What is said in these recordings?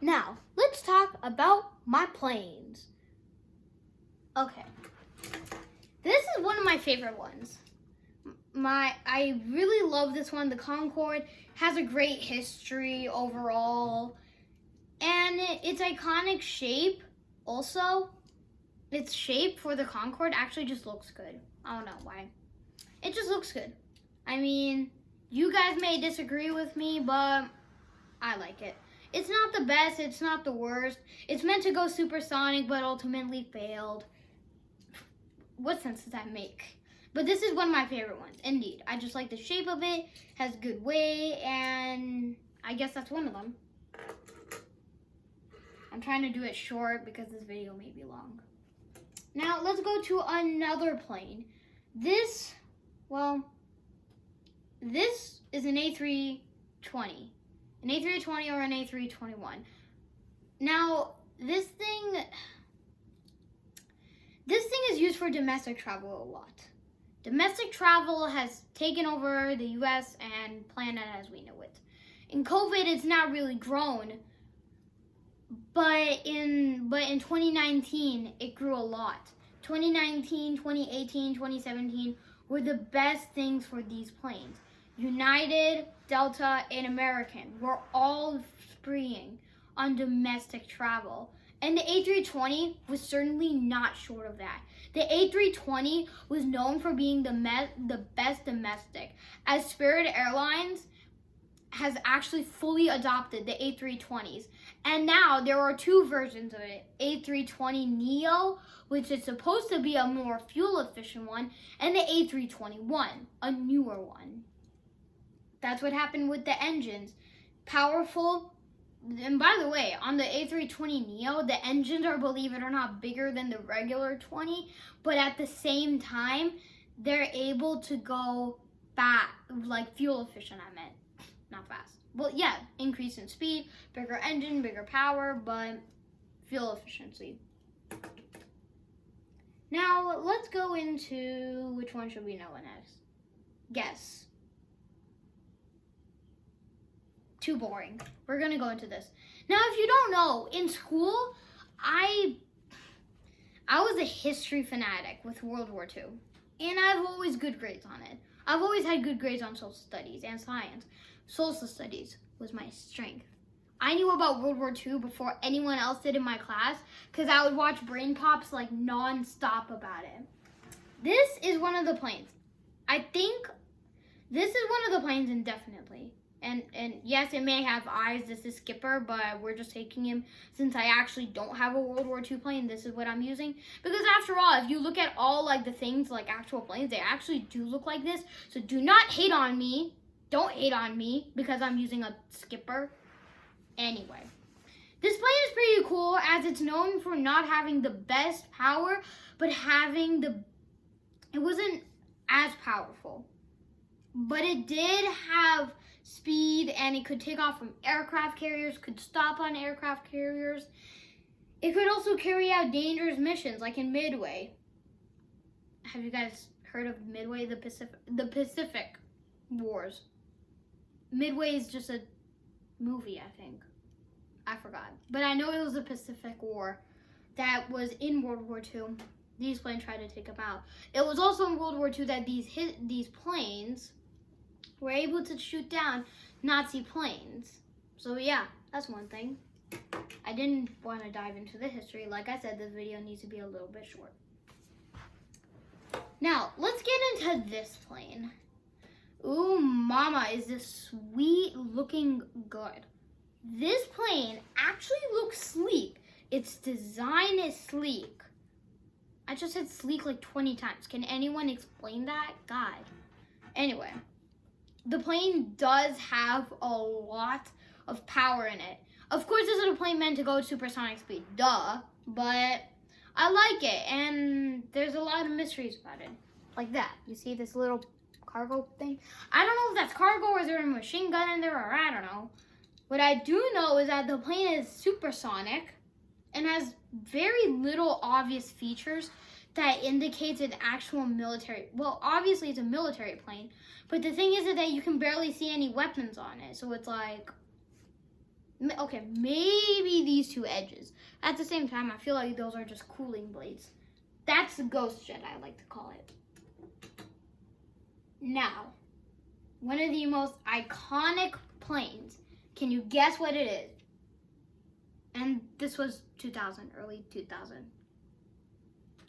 Now, let's talk about my planes. Okay. This is one of my favorite ones. I really love this one. The Concorde has a great history overall. And its iconic shape also, its shape for the Concorde actually just looks good. I don't know why. It just looks good. I mean, you guys may disagree with me, but I like it. It's not the best, it's not the worst. It's meant to go supersonic, but ultimately failed. What sense does that make? But this is one of my favorite ones, indeed. I just like the shape of it, has good weight, and I guess that's one of them. I'm trying to do it short because this video may be long. Now, let's go to another plane. This is an A320. An A320 or an A321. Now, this thing is used for domestic travel a lot. Domestic travel has taken over the US and planet as we know it. In COVID, it's not really grown, but in 2019, it grew a lot. 2019, 2018, 2017 were the best things for these planes. United, Delta, and American were all spreeing on domestic travel. And the A320 was certainly not short of that. The A320 was known for being the best domestic, as Spirit Airlines has actually fully adopted the A320s. And now there are two versions of it, A320neo, which is supposed to be a more fuel efficient one, and the A321, a newer one. That's what happened with the engines. Powerful. And by the way, on the A320neo, the engines are, believe it or not, bigger than the regular 20, but at the same time, they're able to go fast, like fuel efficient, I meant, not fast. Well, yeah, increase in speed, bigger engine, bigger power, but fuel efficiency. Now, let's go into which one should we know next? Guess. Too boring. We're gonna go into this. Now, if you don't know, in school, I was a history fanatic with World War II. And I've always good grades on it. I've always had good grades on social studies and science. Social studies was my strength. I knew about World War II before anyone else did in my class because I would watch Brain Pops like non-stop about it. This is one of the planes. I think this is one of the planes indefinitely. And yes, it may have eyes. This is Skipper, but we're just taking him since I actually don't have a World War II plane. This is what I'm using. Because after all, if you look at all like the things like actual planes, they actually do look like this. So do not hate on me. Don't hate on me because I'm using a Skipper. Anyway, this plane is pretty cool as it's known for not having the best power, but having it wasn't as powerful. But it did have speed and it could take off from aircraft carriers, could stop on aircraft carriers. It could also carry out dangerous missions like in Midway. Have you guys heard of Midway, the Pacific Wars? Midway is just a movie, I think. I forgot. But I know it was the Pacific War that was in World War II. These planes tried to take them out. It was also in World War II that these planes were able to shoot down Nazi planes. So yeah, that's one thing. I didn't want to dive into the history. Like I said, this video needs to be a little bit short. Now, let's get into this plane. Ooh, mama, is this sweet looking good. This plane actually looks sleek. Its design is sleek. I just said sleek like 20 times. Can anyone explain that? God. Anyway, the plane does have a lot of power in it. Of course, this is a plane meant to go supersonic speed. Duh. But I like it. And there's a lot of mysteries about it. Like that. You see this little cargo thing? I don't know if that's cargo or is there a machine gun in there or I don't know. What I do know is that the plane is supersonic and has very little obvious features that indicates an actual military. Well, obviously it's a military plane, but the thing is that you can barely see any weapons on it. So it's like, Okay, maybe these two edges. At the same time, I feel like those are just cooling blades. That's the ghost jet, I like to call it. Now, one of the most iconic planes. Can you guess what it is? And this was 2000, early 2000.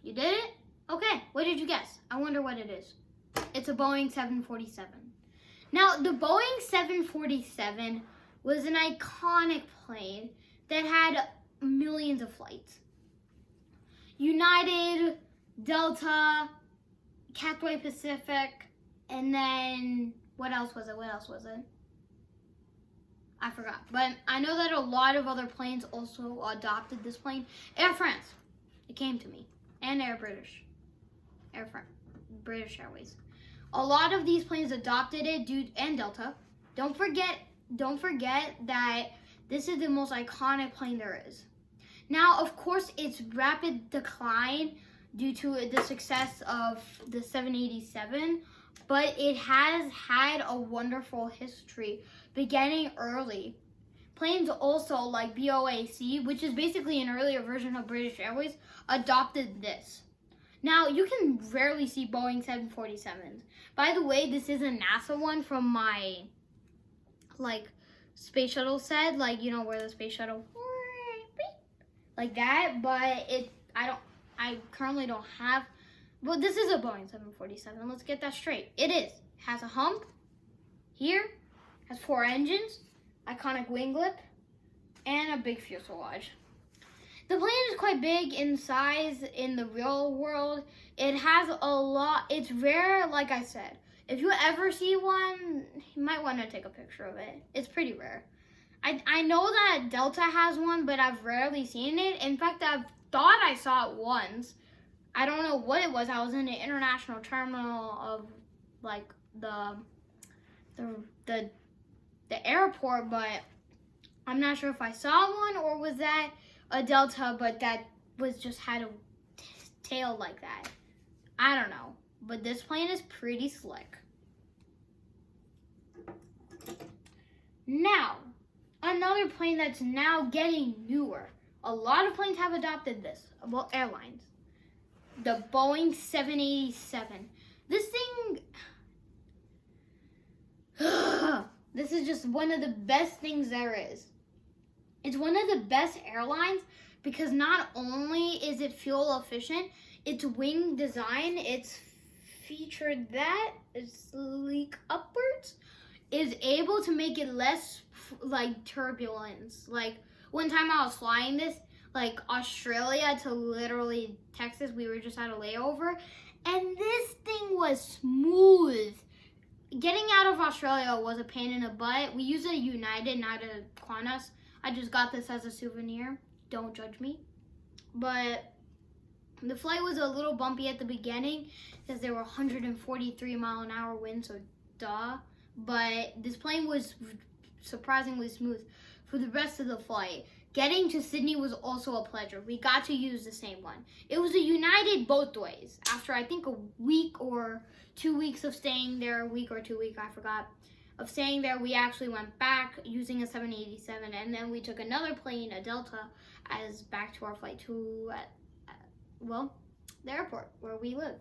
You did it? Okay, what did you guess? I wonder what it is. It's a Boeing 747. Now, the Boeing 747 was an iconic plane that had millions of flights. United, Delta, Cathay Pacific, and then what else was it? I forgot. But I know that a lot of other planes also adopted this plane. Air France, it came to me. And British Airways. A lot of these planes adopted it, and Delta. Don't forget that this is the most iconic plane there is. Now, of course, it's rapid decline due to the success of the 787, but it has had a wonderful history beginning early. Planes also like BOAC, which is basically an earlier version of British Airways, adopted this. Now, you can rarely see Boeing 747s. By the way, this is a NASA one from my, space shuttle set, where the space shuttle, like that, but I currently don't have, well, this is a Boeing 747, let's get that straight. It has a hump here, has 4 engines, iconic wing lip, and a big fuselage. The plane is quite big in size in the real world. It has a lot, it's rare, like I said. If you ever see one, you might want to take a picture of it. It's pretty rare. I know that Delta has one, but I've rarely seen it. In fact, I thought I saw it once. I don't know what it was. I was in the international terminal of the airport, but I'm not sure if I saw one or was that a Delta, but that was just had a tail like that. I don't know, but this plane is pretty slick. Now, another plane that's now getting newer. A lot of planes have adopted this, well, airlines. The Boeing 787. This thing, this is just one of the best things there is. It's one of the best airlines because not only is it fuel efficient, its wing design, it's featured that is sleek upwards, is able to make it less turbulence. One time I was flying this, Australia to literally Texas, we were just at a layover, and this thing was smooth. Getting out of Australia was a pain in the butt. We used a United, not a Qantas. I just got this as a souvenir. Don't judge me. But the flight was a little bumpy at the beginning because there were 143 mile an hour winds, so duh. But this plane was surprisingly smooth for the rest of the flight. Getting to Sydney was also a pleasure. We got to use the same one. It was a United both ways. After I think a week or 2 weeks of staying there, I forgot, of staying there, we actually went back using a 787, and then we took another plane, a Delta, as back to our flight to, the airport where we live.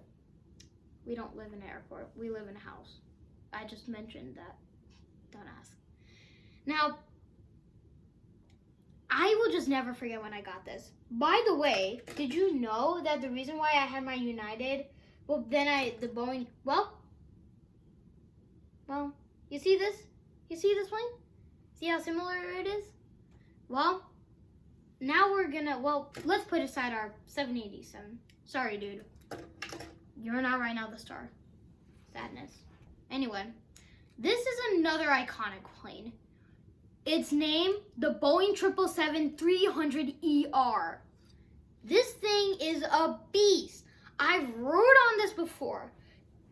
We don't live in an airport. We live in a house. I just mentioned that. Don't ask. Now, I will just never forget when I got this. By the way, did you know that the reason why I had my United, the Boeing, you see this? You see this plane? See how similar it is? Well, now let's put aside our 787. Sorry, dude. You're not right now the star. Sadness. Anyway, this is another iconic plane. Its name, the Boeing 777-300ER. This thing is a beast. I've rode on this before.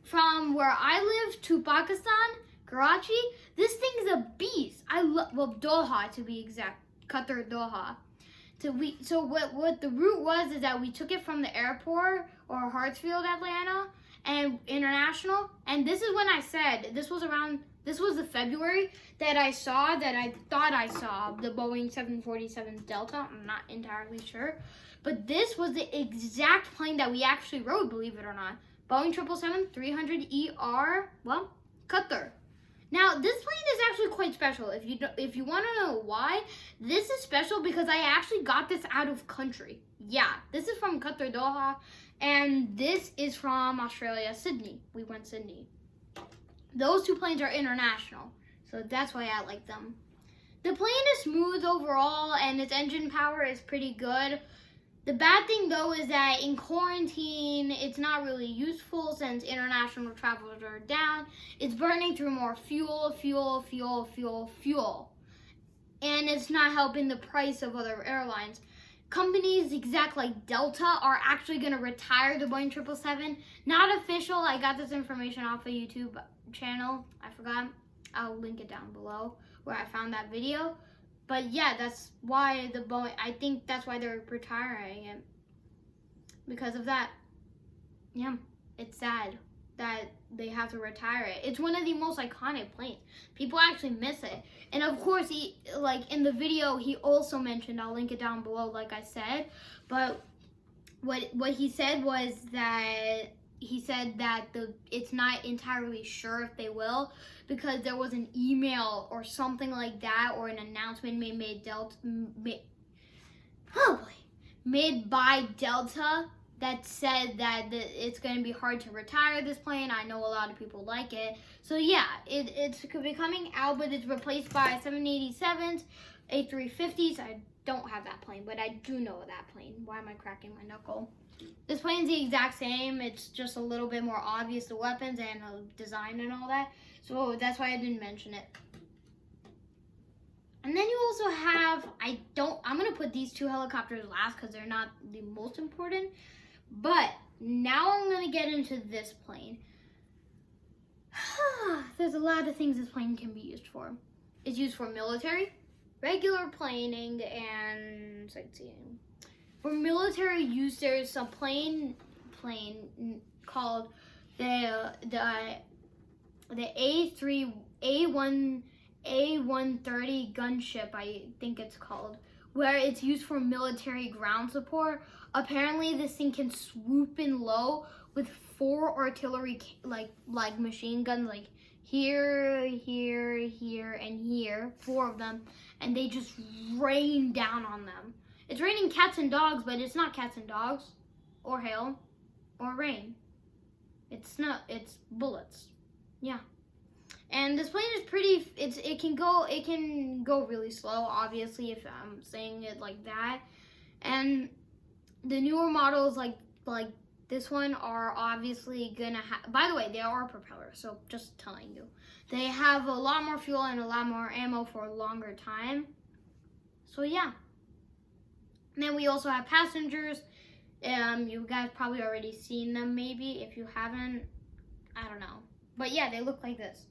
From where I live to Pakistan, Karachi, this thing is a beast. Doha to be exact, Qatar, Doha. So what the route was is that we took it from the airport or Hartsfield, Atlanta, and international. And this is when I said, this was around This was the February that I thought I saw the Boeing 747 Delta. I'm not entirely sure. But this was the exact plane that we actually rode, believe it or not. Boeing 777-300ER, well, Qatar. Now, this plane is actually quite special. If you want to know why, this is special because I actually got this out of country. Yeah, this is from Qatar, Doha, and this is from Australia, Sydney. We went Sydney. Those two planes are international, so that's why I like them. The plane is smooth overall, and its engine power is pretty good. The bad thing, though, is that in quarantine, it's not really useful since international travelers are down. It's burning through more fuel. And it's not helping the price of other airlines. Companies exact like Delta are actually going to retire the Boeing 777. Not official. I got this information off a YouTube channel. I forgot. I'll link it down below where I found that video. But yeah, that's why the Boeing, I think that's why they're retiring it. Because of that. Yeah, it's sad that they have to retire it. It's one of the most iconic planes. People actually miss it. And of course, in the video, he also mentioned, I'll link it down below, like I said. But what he said was that it's not entirely sure if they will, because there was an email or something like that, or an announcement made by Delta that said that it's going to be hard to retire this plane. I know a lot of people like it. So yeah, it's becoming out, but it's replaced by 787s, A350s. I don't have that plane, but I do know that plane. Why am I cracking my knuckle? This plane's the exact same. It's just a little bit more obvious, the weapons and design and all that. So that's why I didn't mention it. And then you also have, I'm going to put these two helicopters last because they're not the most important. But now I'm going to get into this plane. There's a lot of things this plane can be used for. It's used for military, regular planing, and sightseeing. For military use, there's a plane called the A130 gunship, I think it's called, where it's used for military ground support. Apparently, this thing can swoop in low with 4 artillery like machine guns, like here, and here, 4 of them, and they just rain down on them. It's raining cats and dogs, but it's not cats and dogs, or hail, or rain. It's bullets. Yeah. And this plane is pretty, it can go really slow, obviously, if I'm saying it like that. And the newer models like this one are obviously gonna have, by the way, they are propellers, so just telling you. They have a lot more fuel and a lot more ammo for a longer time. So yeah. And then we also have passengers. You guys probably already seen them, maybe. If you haven't, I don't know. But yeah, they look like this.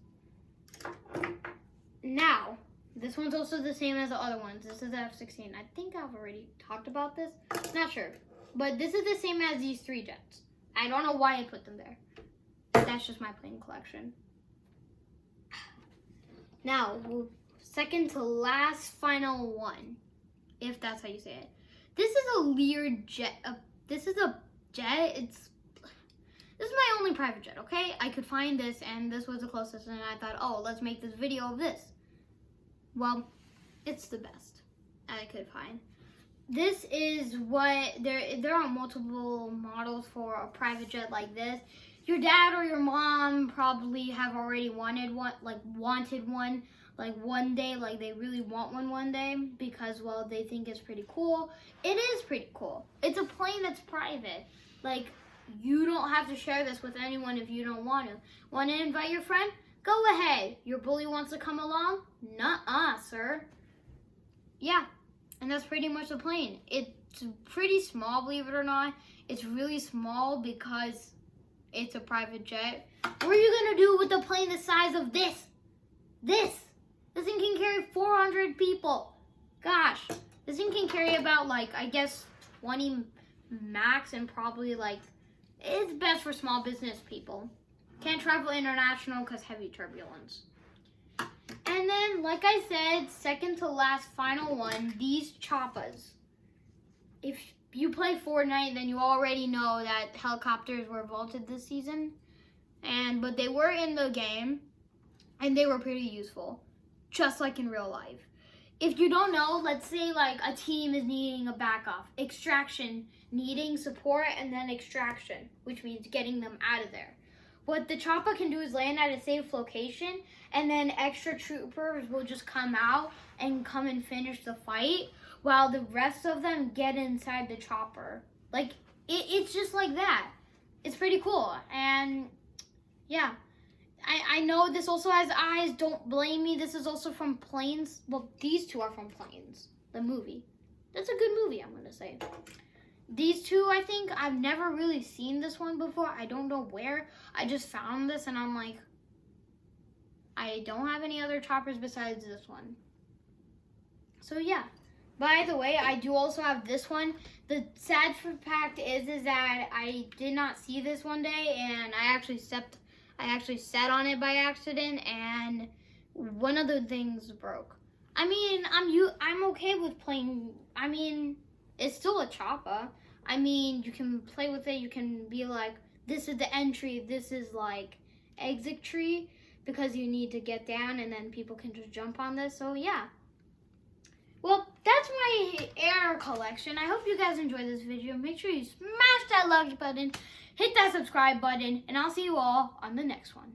Now, this one's also the same as the other ones. This is the F-16. I think I've already talked about this. Not sure. But this is the same as these 3 jets. I don't know why I put them there. That's just my plane collection. Now, second to last final one, if that's how you say it. This is a Lear jet. This is a jet. This is my only private jet, okay? I could find this, and this was the closest, and I thought, oh, let's make this video of this. Well, it's the best I could find. This is what, there are multiple models for a private jet like this. Your dad or your mom probably have already wanted one, like one day, like they really want one day because, well, they think it's pretty cool. It is pretty cool. It's a plane that's private. Like, you don't have to share this with anyone if you don't want to. Want to invite your friend? Go ahead. Your bully wants to come along? Nuh-uh, sir. Yeah, and that's pretty much the plane. It's pretty small, believe it or not. It's really small because it's a private jet. What are you going to do with a plane the size of this? This thing can carry 400 people. Gosh, this thing can carry about, like, I guess 20 max, and probably, like, it's best for small business people. Can't travel international because heavy turbulence. And then, like I said, second to last, final one, these choppas. If you play Fortnite, then you already know that helicopters were vaulted this season. But they were in the game, and they were pretty useful, just like in real life. If you don't know, let's say like a team is needing a backup, extraction, needing support, and then extraction, which means getting them out of there. What the chopper can do is land at a safe location, and then extra troopers will just come out and come and finish the fight, while the rest of them get inside the chopper. Like, it's just like that. It's pretty cool, and yeah. I know this also has eyes. Don't blame me. This is also from Planes. Well, these two are from Planes, the movie. That's a good movie, I'm going to say. These two, I think, I've never really seen this one before. I don't know where. I just found this, and I'm like, I don't have any other choppers besides this one. So, yeah. By the way, I do also have this one. The sad fact is that I did not see this one day, and I actually sat on it by accident, and one of the things broke. I mean, I'm okay with playing. I mean, it's still a chopper. I mean, you can play with it. You can be like, this is the entry. This is like exit tree, because you need to get down, and then people can just jump on this. So yeah. Well, that's my air collection. I hope you guys enjoyed this video. Make sure you smash that like button, hit that subscribe button, and I'll see you all on the next one.